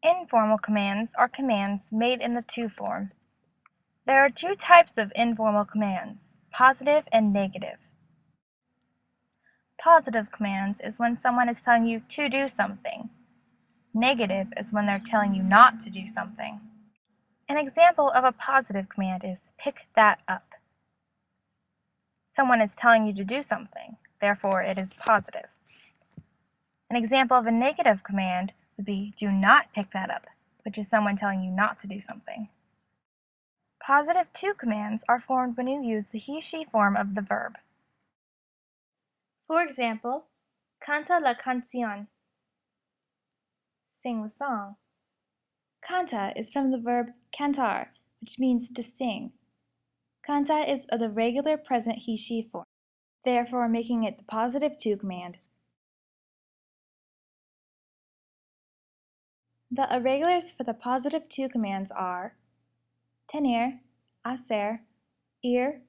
Informal commands are commands made in the to form. There are two types of informal commands, positive and negative. Positive commands is when someone is telling you to do something. Negative is when they're telling you not to do something. An example of a positive command is pick that up. Someone is telling you to do something, therefore it is positive. An example of a negative command would be do not pick that up, which is someone telling you not to do something. Positive to commands are formed when you use the he/she form of the verb. For example, canta la canción. Sing the song. Canta is from the verb cantar, which means to sing. Canta is of the regular present he/she form, therefore making it the positive to command. The irregulars for the positive to commands are tener, hacer, ir,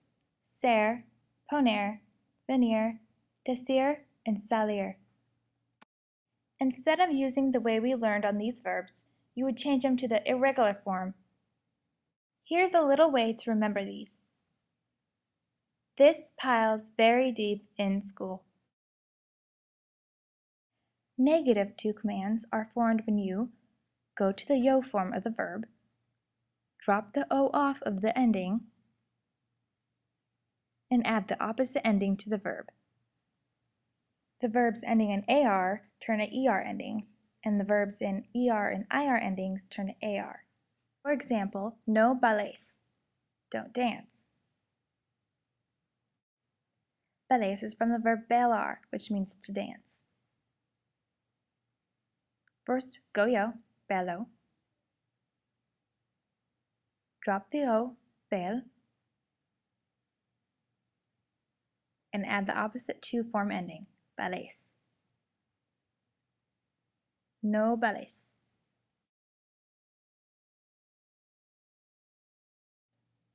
ser, poner, venir, decir, and salir. Instead of using the way we learned on these verbs, you would change them to the irregular form. Here's a little way to remember these. This pile's very deep in school. Negative to commands are formed when you go to the yo form of the verb, drop the o off of the ending, and add the opposite ending to the verb. The verbs ending in AR turn to ER endings, and the verbs in ER and IR endings turn to AR. For example, no ballets, don't dance. Ballets is from the verb bailar, which means to dance. First, go yo, bailo. Drop the O, bail. And add the opposite to form ending, ballets. No ballets.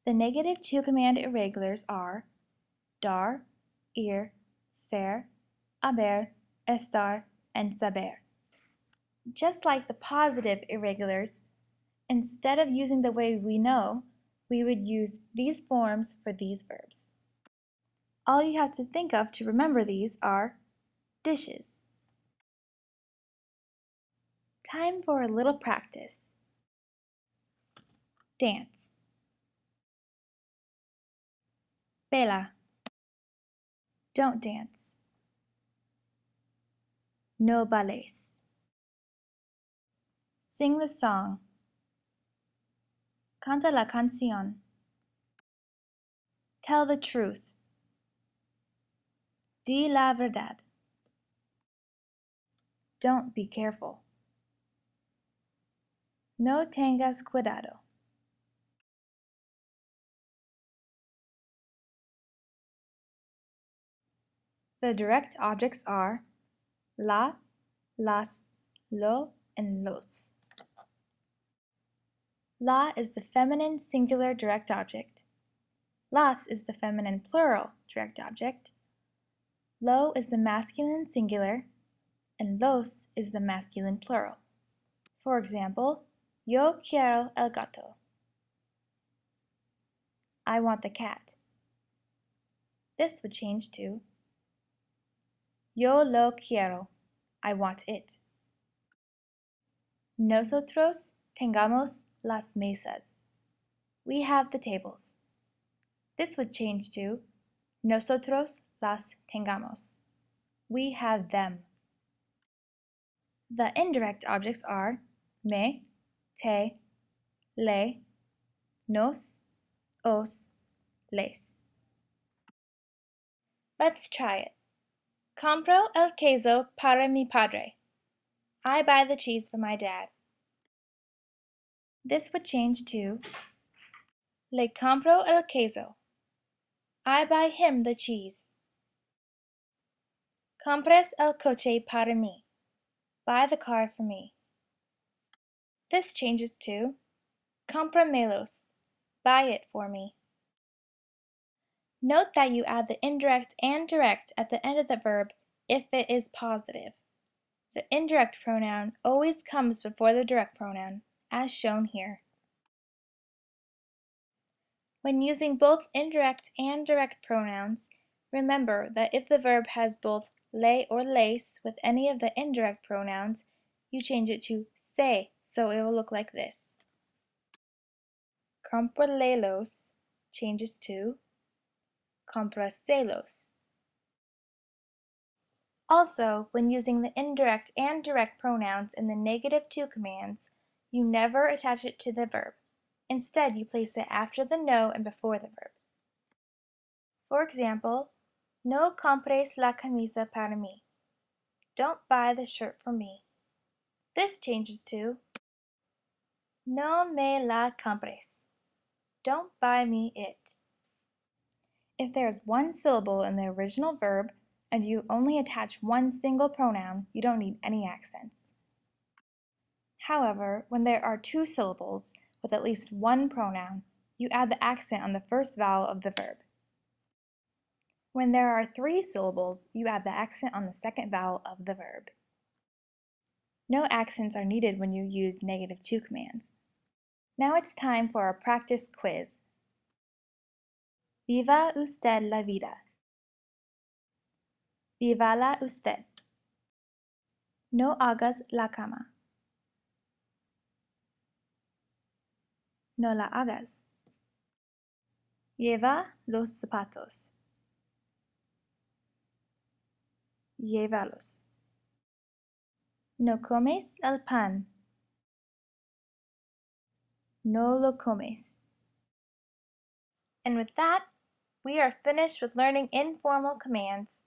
The negative to command irregulars are dar, ir, ser, haber, estar, and saber. Just like the positive irregulars, instead of using the way we know, we would use these forms for these verbs. All you have to think of to remember these are dishes. Time for a little practice. Dance. Baila. Don't dance. No ballets. Sing the song. Canta la canción. Tell the truth. Di la verdad. Don't be careful. No tengas cuidado. The direct objects are la, las, lo, and los. La is the feminine singular direct object. Las is the feminine plural direct object. Lo is the masculine singular, and los is the masculine plural. For example, yo quiero el gato. I want the cat. This would change to yo lo quiero. I want it. Nosotros tengamos las mesas. We have the tables. This would change to nosotros las tengamos. We have them. The indirect objects are me, te, le, nos, os, les. Let's try it. Compro el queso para mi padre. I buy the cheese for my dad. This would change to le compro el queso. I buy him the cheese. Compres el coche para mí. Buy the car for me. This changes to cómpramelos. Buy it for me. Note that you add the indirect and direct at the end of the verb if it is positive. The indirect pronoun always comes before the direct pronoun, as shown here. When using both indirect and direct pronouns, remember that if the verb has both le or lace with any of the indirect pronouns, you change it to se, so it will look like this. Comprarlos changes to compraselos. Also, when using the indirect and direct pronouns in the negative to commands, you never attach it to the verb. Instead, you place it after the no and before the verb. For example, no compres la camisa para mí. Don't buy the shirt for me. This changes to no me la compres. Don't buy me it. If there is one syllable in the original verb and you only attach one single pronoun, you don't need any accents. However, when there are two syllables with at least one pronoun, you add the accent on the first vowel of the verb. When there are three syllables, you add the accent on the second vowel of the verb. No accents are needed when you use negative to commands. Now it's time for our practice quiz. Viva usted la vida. Vívala usted. No hagas la cama. No la hagas. Lleva los zapatos. Llévalos. No comes el pan. No lo comes. And with that, we are finished with learning informal commands.